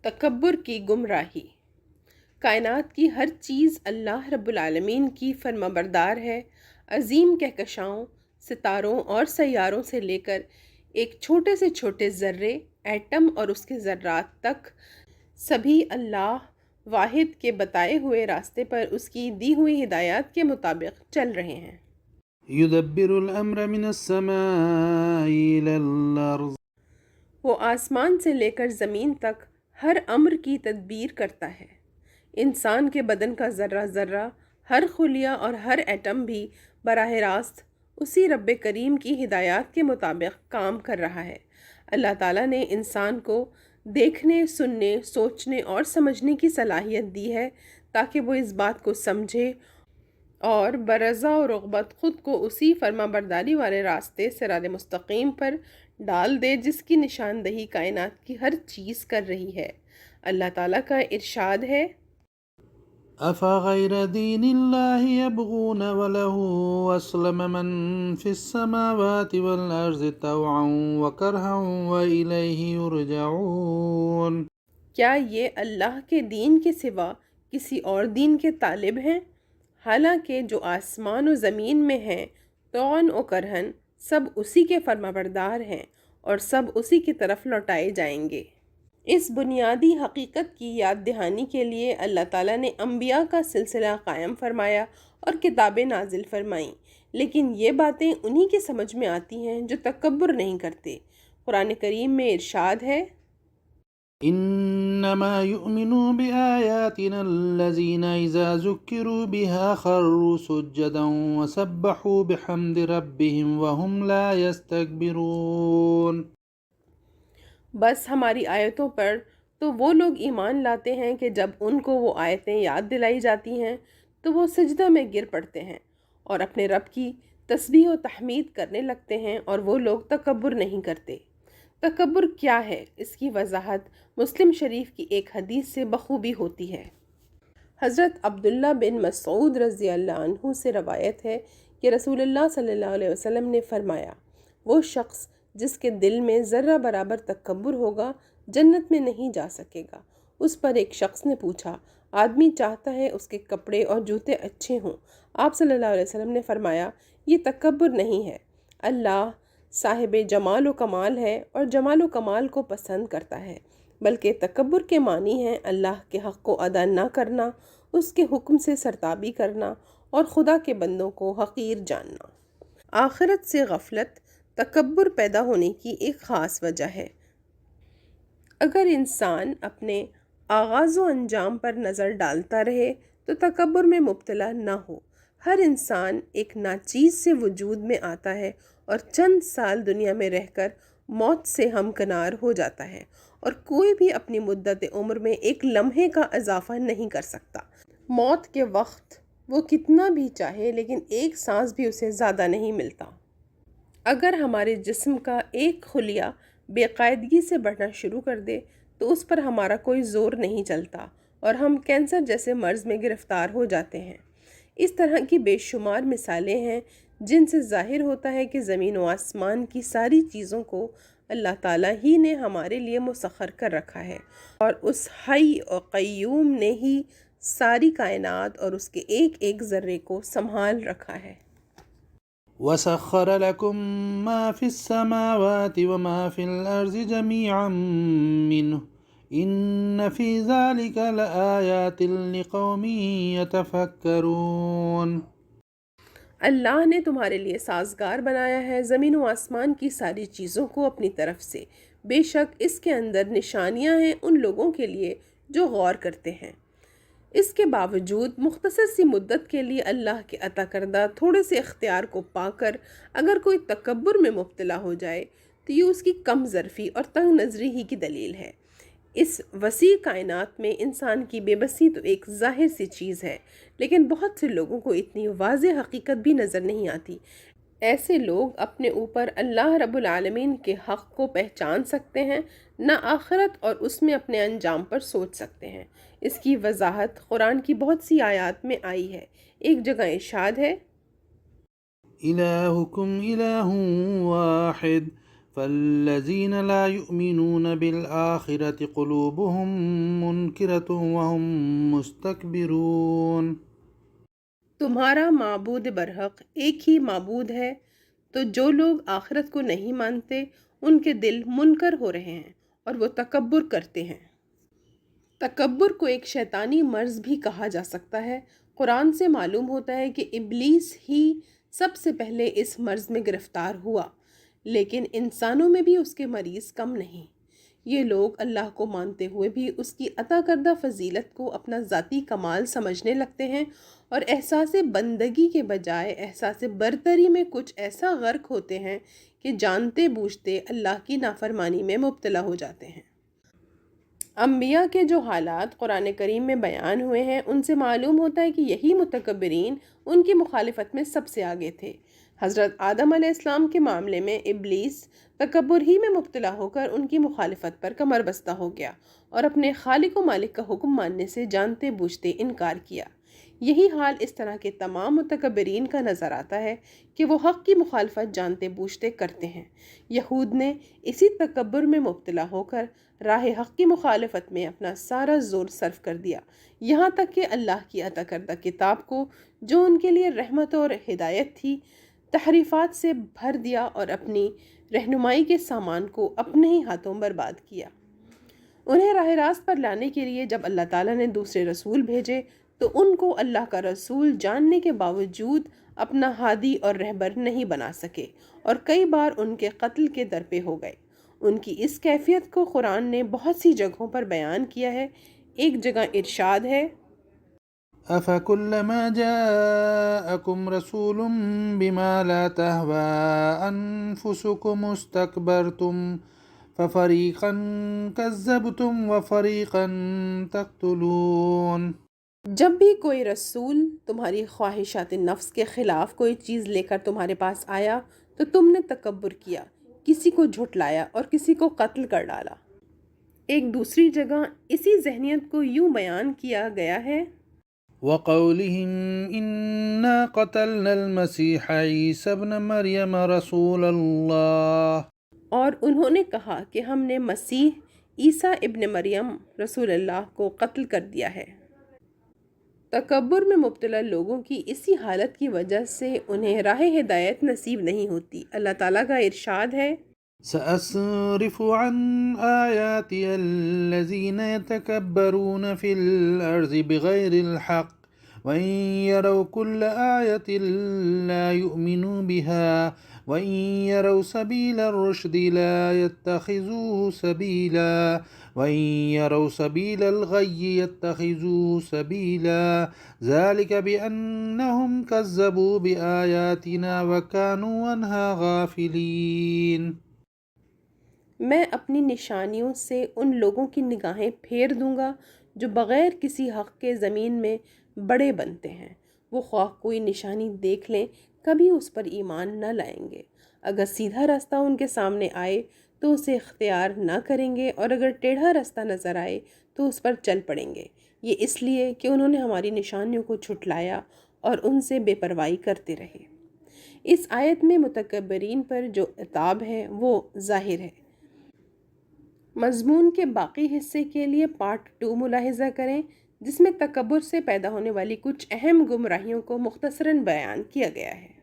تکبر کی گمراہی۔ کائنات کی ہر چیز اللہ رب العالمین کی فرما بردار ہے۔ عظیم کہکشاؤں، ستاروں اور سیاروں سے لے کر ایک چھوٹے سے چھوٹے ذرے، ایٹم اور اس کے ذرات تک، سبھی اللہ واحد کے بتائے ہوئے راستے پر اس کی دی ہوئی ہدایات کے مطابق چل رہے ہیں۔ يدبر الأمر من السماء إلى الأرض. وہ آسمان سے لے کر زمین تک ہر امر کی تدبیر کرتا ہے۔ انسان کے بدن کا ذرہ ذرہ، ہر خلیہ اور ہر ایٹم بھی براہ راست اسی رب کریم کی ہدایات کے مطابق کام کر رہا ہے۔ اللہ تعالیٰ نے انسان کو دیکھنے، سننے، سوچنے اور سمجھنے کی صلاحیت دی ہے تاکہ وہ اس بات کو سمجھے اور برضا و رغبت خود کو اسی فرما برداری والے راستے صراط مستقیم پر ڈال دے جس کی نشاندہی کائنات کی ہر چیز کر رہی ہے۔ اللہ تعالیٰ کا ارشاد ہے، أفغير دين الله يبغون وله أسلم من في السماوات والأرض طوعا وكرها وإليه يرجعون. کیا یہ اللہ کے دین کے سوا کسی اور دین کے طالب ہیں؟ حالانکہ جو آسمان و زمین میں ہیں، طوعاً و کرہن، سب اسی کے فرما بردار ہیں اور سب اسی کی طرف لوٹائے جائیں گے۔ اس بنیادی حقیقت کی یاد دہانی کے لیے اللہ تعالیٰ نے انبیاء کا سلسلہ قائم فرمایا اور کتابیں نازل فرمائیں، لیکن یہ باتیں انہی کے سمجھ میں آتی ہیں جو تکبر نہیں کرتے۔ قرآن کریم میں ارشاد ہے، إنما يؤمن بآياتنا الذين إذا ذكروا بها خروا سجدا وسبحوا بحمد ربهم وهم لا يستكبرون. بس ہماری آیتوں پر تو وہ لوگ ایمان لاتے ہیں کہ جب ان کو وہ آیتیں یاد دلائی جاتی ہیں تو وہ سجدہ میں گر پڑتے ہیں اور اپنے رب کی تسبیح و تحمید کرنے لگتے ہیں، اور وہ لوگ تکبر نہیں کرتے۔ تکبر کیا ہے، اس کی وضاحت مسلم شریف کی ایک حدیث سے بخوبی ہوتی ہے۔ حضرت عبداللہ بن مسعود رضی اللہ عنہ سے روایت ہے کہ رسول اللہ صلی اللہ علیہ وسلم نے فرمایا، وہ شخص جس کے دل میں ذرہ برابر تکبر ہوگا جنت میں نہیں جا سکے گا۔ اس پر ایک شخص نے پوچھا، آدمی چاہتا ہے اس کے کپڑے اور جوتے اچھے ہوں۔ آپ صلی اللہ علیہ وسلم نے فرمایا، یہ تکبر نہیں ہے، اللہ صاحب جمال و کمال ہے اور جمال و کمال کو پسند کرتا ہے، بلکہ تکبر کے معنی ہے اللہ کے حق کو ادا نہ کرنا، اس کے حکم سے سرتابی کرنا اور خدا کے بندوں کو حقیر جاننا۔ آخرت سے غفلت تکبر پیدا ہونے کی ایک خاص وجہ ہے۔ اگر انسان اپنے آغاز و انجام پر نظر ڈالتا رہے تو تکبر میں مبتلا نہ ہو۔ ہر انسان ایک ناچیز سے وجود میں آتا ہے اور چند سال دنیا میں رہ کر موت سے ہمکنار ہو جاتا ہے، اور کوئی بھی اپنی مدت عمر میں ایک لمحے کا اضافہ نہیں کر سکتا۔ موت کے وقت وہ کتنا بھی چاہے لیکن ایک سانس بھی اسے زیادہ نہیں ملتا۔ اگر ہمارے جسم کا ایک خلیہ بے قاعدگی سے بڑھنا شروع کر دے تو اس پر ہمارا کوئی زور نہیں چلتا اور ہم کینسر جیسے مرض میں گرفتار ہو جاتے ہیں۔ اس طرح کی بے شمار مثالیں ہیں جن سے ظاہر ہوتا ہے کہ زمین و آسمان کی ساری چیزوں کو اللہ تعالیٰ ہی نے ہمارے لیے مسخر کر رکھا ہے، اور اس حی و قیوم نے ہی ساری کائنات اور اس کے ایک ایک ذرے کو سنبھال رکھا ہے۔ وسخر لكم ما في السماوات وما في الأرض جميعا منه إن في ذلك لآيات لقوم يتفكرون. اللہ نے تمہارے لیے سازگار بنایا ہے زمین و آسمان کی ساری چیزوں کو اپنی طرف سے، بے شک اس کے اندر نشانیاں ہیں ان لوگوں کے لیے جو غور کرتے ہیں۔ اس کے باوجود مختصر سی مدت کے لیے اللہ کے عطا کردہ تھوڑے سے اختیار کو پا کر اگر کوئی تکبر میں مبتلا ہو جائے تو یہ اس کی کم ظرفی اور تنگ نظری ہی کی دلیل ہے۔ اس وسیع کائنات میں انسان کی بے بسی تو ایک ظاہر سی چیز ہے، لیکن بہت سے لوگوں کو اتنی واضح حقیقت بھی نظر نہیں آتی۔ ایسے لوگ اپنے اوپر اللہ رب العالمین کے حق کو پہچان سکتے ہیں، نہ آخرت اور اس میں اپنے انجام پر سوچ سکتے ہیں۔ اس کی وضاحت قرآن کی بہت سی آیات میں آئی ہے۔ ایک جگہ ارشاد ہے، إلهكم إله واحد فالذین لا یؤمنون بالآخرة قلوبهم منکرة وهم مستکبرون۔ تمہارا معبود برحق ایک ہی معبود ہے، تو جو لوگ آخرت کو نہیں مانتے ان کے دل منکر ہو رہے ہیں اور وہ تکبر کرتے ہیں۔ تکبر کو ایک شیطانی مرض بھی کہا جا سکتا ہے۔ قرآن سے معلوم ہوتا ہے کہ ابلیس ہی سب سے پہلے اس مرض میں گرفتار ہوا، لیکن انسانوں میں بھی اس کے مریض کم نہیں۔ یہ لوگ اللہ کو مانتے ہوئے بھی اس کی عطا کردہ فضیلت کو اپنا ذاتی کمال سمجھنے لگتے ہیں اور احساس بندگی کے بجائے احساس برتری میں کچھ ایسا غرق ہوتے ہیں کہ جانتے بوجھتے اللہ کی نافرمانی میں مبتلا ہو جاتے ہیں۔ انبیاء کے جو حالات قرآن کریم میں بیان ہوئے ہیں ان سے معلوم ہوتا ہے کہ یہی متکبرین ان کی مخالفت میں سب سے آگے تھے۔ حضرت آدم علیہ السلام کے معاملے میں ابلیس تکبر ہی میں مبتلا ہو کر ان کی مخالفت پر کمر بستہ ہو گیا اور اپنے خالق و مالک کا حکم ماننے سے جانتے بوجھتے انکار کیا۔ یہی حال اس طرح کے تمام متکبرین کا نظر آتا ہے کہ وہ حق کی مخالفت جانتے بوجھتے کرتے ہیں۔ یہود نے اسی تکبر میں مبتلا ہو کر راہ حق کی مخالفت میں اپنا سارا زور صرف کر دیا، یہاں تک کہ اللہ کی عطا کردہ کتاب کو جو ان کے لیے رحمت اور ہدایت تھی تحریفات سے بھر دیا اور اپنی رہنمائی کے سامان کو اپنے ہی ہاتھوں برباد کیا۔ انہیں راہ راست پر لانے کے لیے جب اللہ تعالیٰ نے دوسرے رسول بھیجے تو ان کو اللہ کا رسول جاننے کے باوجود اپنا ہادی اور رہبر نہیں بنا سکے اور کئی بار ان کے قتل کے درپے ہو گئے۔ ان کی اس کیفیت کو قرآن نے بہت سی جگہوں پر بیان کیا ہے۔ ایک جگہ ارشاد ہے، أَفَكُلَّمَا جَاءَكُمْ رَسُولٌ بِمَا لَا تَهْوَىٰ أَنفُسُكُمُ اسْتَكْبَرْتُمْ فَفَرِيقًا كَذَّبْتُمْ وَفَرِيقًا تَقْتُلُونَ۔ جب بھی کوئی رسول تمہاری خواہشات نفس کے خلاف کوئی چیز لے کر تمہارے پاس آیا تو تم نے تکبر کیا، کسی کو جھٹلایا اور کسی کو قتل کر ڈالا۔ ایک دوسری جگہ اسی ذہنیت کو یوں بیان کیا گیا ہے، وَقَوْلِهِمْ إِنَّا قَتَلْنَا الْمَسِيحَ عِيسَى ابْنَ مَرْيَمَ رَسُولَ اللَّهِ۔ اور انہوں نے کہا کہ ہم نے مسیح عیسیٰ ابن مریم رسول اللہ کو قتل کر دیا ہے۔ تکبر میں مبتلا لوگوں کی اسی حالت کی وجہ سے انہیں راہ ہدایت نصیب نہیں ہوتی۔ اللہ تعالیٰ کا ارشاد ہے، سأصرف عن آياتي الذين يتكبرون في الأرض بغير الحق وإن يروا كل آية لا يؤمنوا بها وإن يروا سبيل الرشد لا يتخذوه سبيلا وإن يروا سبيل الغي يتخذوه سبيلا ذلك بأنهم كذبوا بآياتنا وكانوا عنها غافلين۔ میں اپنی نشانیوں سے ان لوگوں کی نگاہیں پھیر دوں گا جو بغیر کسی حق کے زمین میں بڑے بنتے ہیں۔ وہ خواہ کوئی نشانی دیکھ لیں کبھی اس پر ایمان نہ لائیں گے۔ اگر سیدھا راستہ ان کے سامنے آئے تو اسے اختیار نہ کریں گے اور اگر ٹیڑھا راستہ نظر آئے تو اس پر چل پڑیں گے۔ یہ اس لیے کہ انہوں نے ہماری نشانیوں کو جھٹلایا اور ان سے بے پرواہی کرتے رہے۔ اس آیت میں متکبرین پر جو عتاب ہے وہ ظاہر ہے۔ مضمون کے باقی حصے کے لیے پارٹ 2 ملاحظہ کریں، جس میں تکبر سے پیدا ہونے والی کچھ اہم گمراہیوں کو مختصراً بیان کیا گیا ہے۔